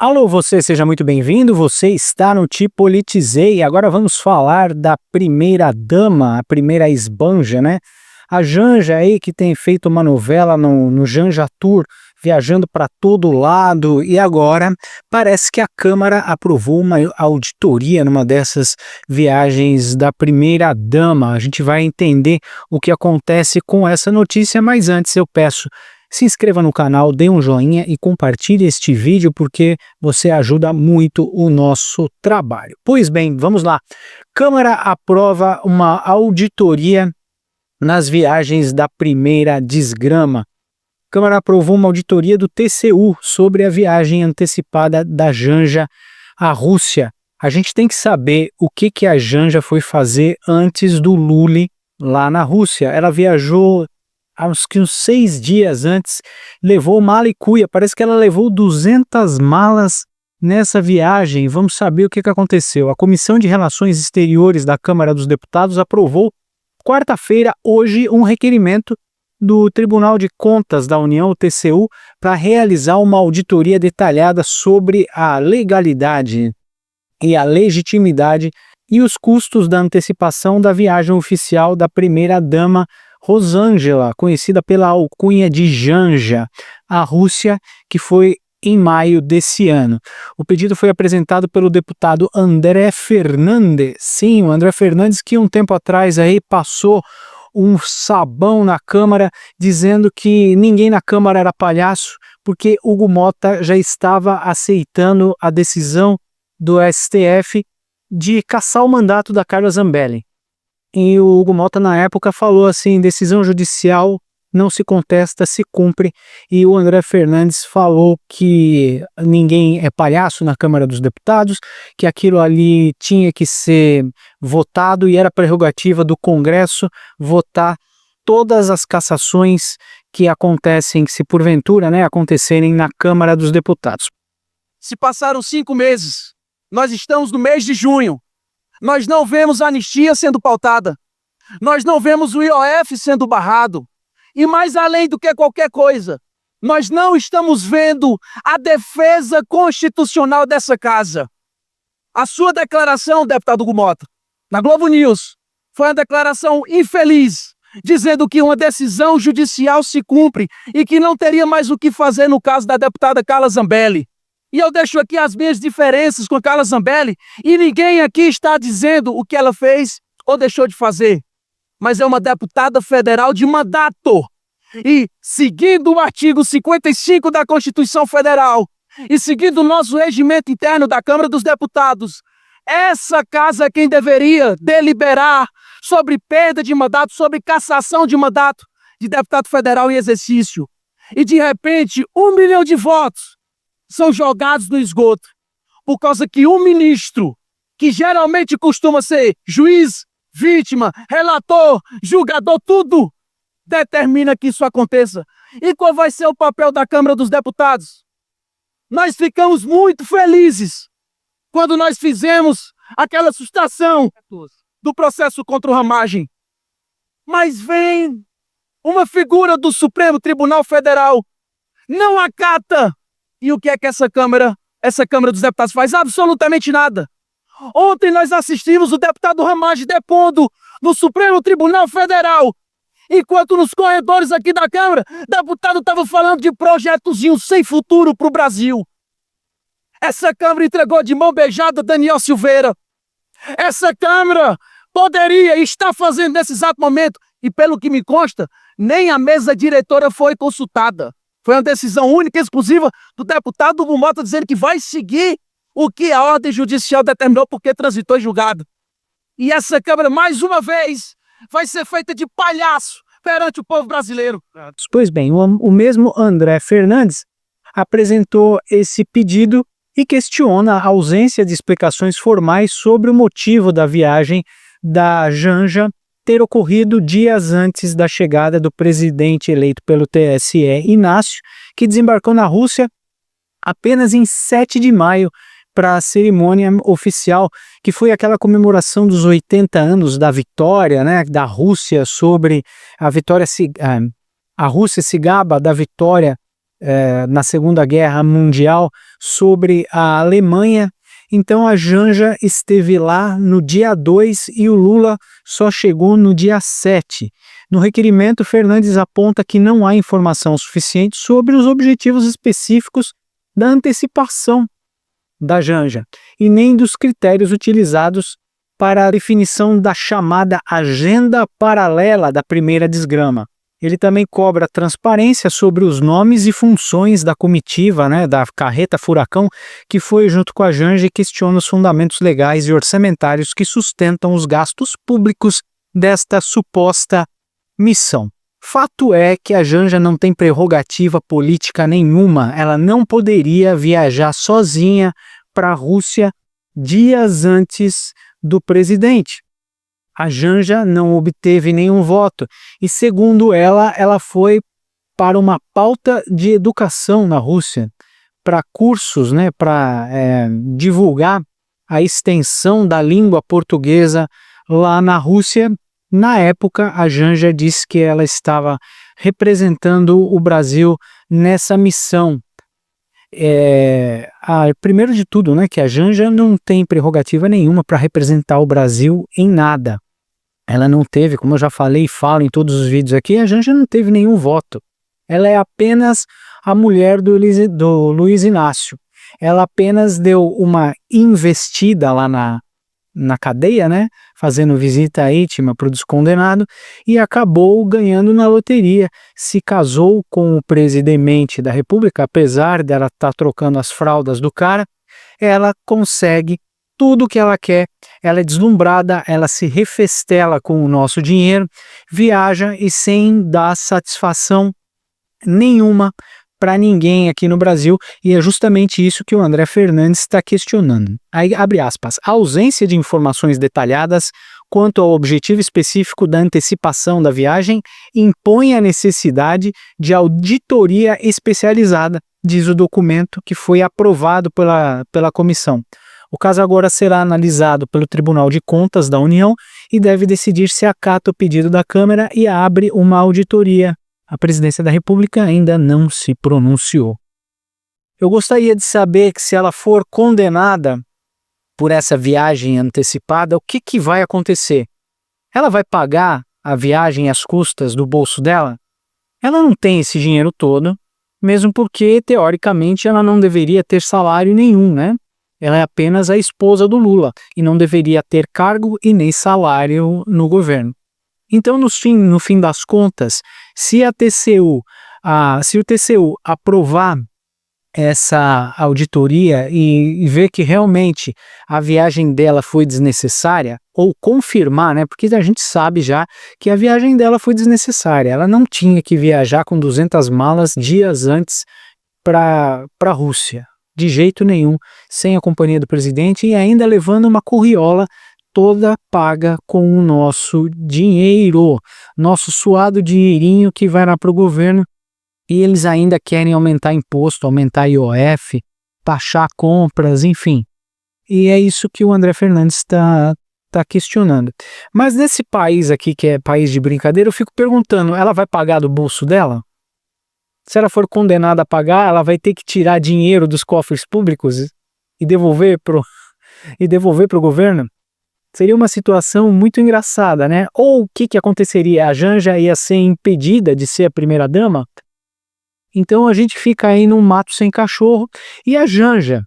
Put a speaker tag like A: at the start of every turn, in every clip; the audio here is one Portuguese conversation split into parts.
A: Alô, você, seja muito bem-vindo, você está no Te Politizei. Agora vamos falar da primeira dama, a primeira esbanja, né? A Janja aí que tem feito uma novela no Janja Tour, viajando para todo lado, e agora parece que a Câmara aprovou uma auditoria numa dessas viagens da primeira dama. A gente vai entender o que acontece com essa notícia, mas antes eu peço: se inscreva no canal, dê um joinha e compartilhe este vídeo porque você ajuda muito o nosso trabalho. Pois bem, vamos lá. Câmara aprova uma auditoria nas viagens da primeira desgrama. Câmara aprovou uma auditoria do TCU sobre a viagem antecipada da Janja à Rússia. A gente tem que saber o que a Janja foi fazer antes do Lully lá na Rússia. Ela viajou acho que uns 6 dias antes, levou mala e cuia. Parece que ela levou 200 malas nessa viagem. Vamos saber o que aconteceu. A Comissão de Relações Exteriores da Câmara dos Deputados aprovou, quarta-feira, hoje, um requerimento do Tribunal de Contas da União, o TCU, para realizar uma auditoria detalhada sobre a legalidade e a legitimidade e os custos da antecipação da viagem oficial da primeira-dama Rosângela, conhecida pela alcunha de Janja, à Rússia, que foi em maio desse ano. O pedido foi apresentado pelo deputado André Fernandes. Sim, o André Fernandes, que um tempo atrás aí passou um sabão na Câmara, dizendo que ninguém na Câmara era palhaço, porque Hugo Motta já estava aceitando a decisão do STF de cassar o mandato da Carla Zambelli. E o Hugo Motta, na época, falou assim: decisão judicial não se contesta, se cumpre. E o André Fernandes falou que ninguém é palhaço na Câmara dos Deputados, que aquilo ali tinha que ser votado e era prerrogativa do Congresso votar todas as cassações que acontecem, se porventura, acontecerem na Câmara dos Deputados.
B: Se passaram 5 meses, nós estamos no mês de junho. Nós não vemos a anistia sendo pautada. Nós não vemos o IOF sendo barrado. E mais além do que qualquer coisa, nós não estamos vendo a defesa constitucional dessa casa. A sua declaração, deputado Hugo Motta, na Globo News, foi uma declaração infeliz, dizendo que uma decisão judicial se cumpre e que não teria mais o que fazer no caso da deputada Carla Zambelli. E eu deixo aqui as minhas diferenças com a Carla Zambelli, e ninguém aqui está dizendo o que ela fez ou deixou de fazer. Mas é uma deputada federal de mandato. E, seguindo o artigo 55 da Constituição Federal, e seguindo o nosso regimento interno da Câmara dos Deputados, essa casa é quem deveria deliberar sobre perda de mandato, sobre cassação de mandato de deputado federal em exercício. E, de repente, 1 milhão de votos são jogados no esgoto, por causa que um ministro, que geralmente costuma ser juiz, vítima, relator, julgador, tudo, determina que isso aconteça. E qual vai ser o papel da Câmara dos Deputados? Nós ficamos muito felizes quando nós fizemos aquela sustação do processo contra o Ramagem. Mas vem uma figura do Supremo Tribunal Federal, não acata. E o que é que essa Câmara dos Deputados faz? Absolutamente nada. Ontem nós assistimos o deputado Ramagem depondo no Supremo Tribunal Federal, enquanto nos corredores aqui da Câmara, o deputado estava falando de projetozinhos sem futuro para o Brasil. Essa Câmara entregou de mão beijada Daniel Silveira. Essa Câmara poderia estar fazendo nesse exato momento, e pelo que me consta, nem a mesa diretora foi consultada. Foi uma decisão única e exclusiva do deputado Hugo Motta, dizendo que vai seguir o que a ordem judicial determinou porque transitou em julgado. E essa Câmara, mais uma vez, vai ser feita de palhaço perante o povo brasileiro.
A: Pois bem, o mesmo André Fernandes apresentou esse pedido e questiona a ausência de explicações formais sobre o motivo da viagem da Janja ter ocorrido dias antes da chegada do presidente eleito pelo TSE, Inácio, que desembarcou na Rússia apenas em 7 de maio para a cerimônia oficial, que foi aquela comemoração dos 80 anos da vitória, da Rússia sobre a vitória. A Rússia se gaba da vitória na Segunda Guerra Mundial sobre a Alemanha. Então a Janja esteve lá no dia 2 e o Lula só chegou no dia 7. No requerimento, Fernandes aponta que não há informação suficiente sobre os objetivos específicos da antecipação da Janja e nem dos critérios utilizados para a definição da chamada agenda paralela da primeira desgrama. Ele também cobra transparência sobre os nomes e funções da comitiva, da carreta furacão, que foi junto com a Janja e questiona os fundamentos legais e orçamentários que sustentam os gastos públicos desta suposta missão. Fato é que a Janja não tem prerrogativa política nenhuma, ela não poderia viajar sozinha para a Rússia dias antes do presidente. A Janja não obteve nenhum voto e, segundo ela foi para uma pauta de educação na Rússia, para cursos, para divulgar a extensão da língua portuguesa lá na Rússia. Na época, a Janja disse que ela estava representando o Brasil nessa missão. Primeiro de tudo, que a Janja não tem prerrogativa nenhuma para representar o Brasil em nada. Ela não teve, como eu já falei e falo em todos os vídeos aqui, a Janja não teve nenhum voto. Ela é apenas a mulher do Luiz Inácio. Ela apenas deu uma investida lá na cadeia, fazendo visita íntima para o descondenado e acabou ganhando na loteria. Se casou com o presidente da República, apesar dela estar trocando as fraldas do cara, ela consegue tudo o que ela quer, ela é deslumbrada, ela se refestela com o nosso dinheiro, viaja e sem dar satisfação nenhuma para ninguém aqui no Brasil, e é justamente isso que o André Fernandes está questionando. Aí, abre aspas, a ausência de informações detalhadas quanto ao objetivo específico da antecipação da viagem impõe a necessidade de auditoria especializada, diz o documento que foi aprovado pela comissão. O caso agora será analisado pelo Tribunal de Contas da União e deve decidir se acata o pedido da Câmara e abre uma auditoria. A Presidência da República ainda não se pronunciou. Eu gostaria de saber que se ela for condenada por essa viagem antecipada, o que vai acontecer? Ela vai pagar a viagem às custas do bolso dela? Ela não tem esse dinheiro todo, mesmo porque, teoricamente, ela não deveria ter salário nenhum, Ela é apenas a esposa do Lula e não deveria ter cargo e nem salário no governo. Então, no fim das contas, se o TCU aprovar essa auditoria e ver que realmente a viagem dela foi desnecessária, ou confirmar, porque a gente sabe já que a viagem dela foi desnecessária, ela não tinha que viajar com 200 malas dias antes para a Rússia. De jeito nenhum, sem a companhia do presidente e ainda levando uma curriola toda paga com o nosso dinheiro, nosso suado dinheirinho que vai lá para o governo, e eles ainda querem aumentar imposto, aumentar IOF, taxar compras, enfim. E é isso que o André Fernandes está questionando. Mas nesse país aqui, que é país de brincadeira, eu fico perguntando, ela vai pagar do bolso dela? Se ela for condenada a pagar, ela vai ter que tirar dinheiro dos cofres públicos e devolver pro governo? Seria uma situação muito engraçada, Ou o que aconteceria? A Janja ia ser impedida de ser a primeira-dama? Então a gente fica aí num mato sem cachorro, e a Janja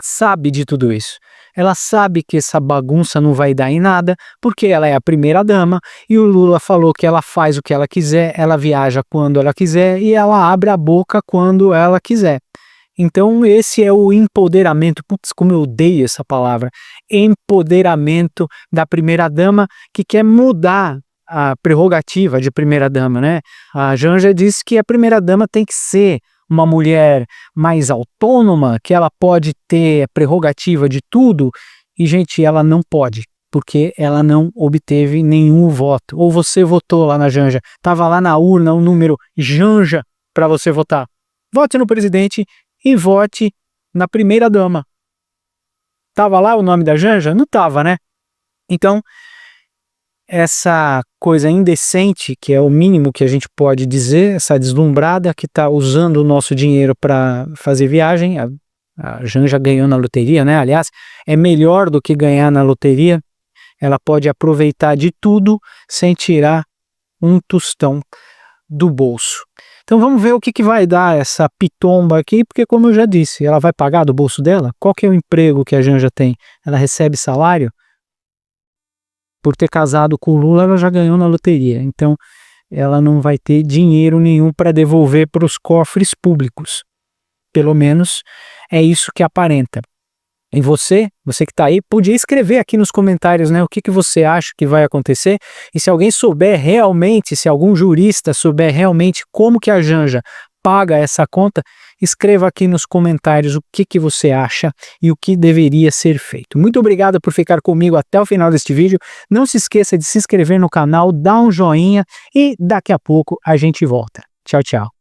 A: sabe de tudo isso. Ela sabe que essa bagunça não vai dar em nada, porque ela é a primeira-dama e o Lula falou que ela faz o que ela quiser, ela viaja quando ela quiser e ela abre a boca quando ela quiser. Então esse é o empoderamento, putz, como eu odeio essa palavra, empoderamento da primeira-dama, que quer mudar a prerrogativa de primeira-dama, A Janja disse que a primeira-dama tem que ser uma mulher mais autônoma, que ela pode ter a prerrogativa de tudo, e, gente, ela não pode, porque ela não obteve nenhum voto. Ou você votou lá na Janja, estava lá na urna o número Janja para você votar. Vote no presidente e vote na primeira-dama. Tava lá o nome da Janja? Não tava, Então, essa coisa indecente, que é o mínimo que a gente pode dizer, essa deslumbrada que está usando o nosso dinheiro para fazer viagem, a Janja ganhou na loteria, né? Aliás, é melhor do que ganhar na loteria, ela pode aproveitar de tudo sem tirar um tostão do bolso. Então vamos ver o que vai dar essa pitomba aqui, porque como eu já disse, ela vai pagar do bolso dela? Qual que é o emprego que a Janja tem? Ela recebe salário? Por ter casado com o Lula, ela já ganhou na loteria. Então, ela não vai ter dinheiro nenhum para devolver para os cofres públicos. Pelo menos é isso que aparenta. E você que está aí, podia escrever aqui nos comentários, né, o que você acha que vai acontecer. E se alguém souber realmente, se algum jurista souber realmente como que a Janja paga essa conta, escreva aqui nos comentários o que você acha e o que deveria ser feito. Muito obrigado por ficar comigo até o final deste vídeo. Não se esqueça de se inscrever no canal, dar um joinha e daqui a pouco a gente volta. Tchau, tchau.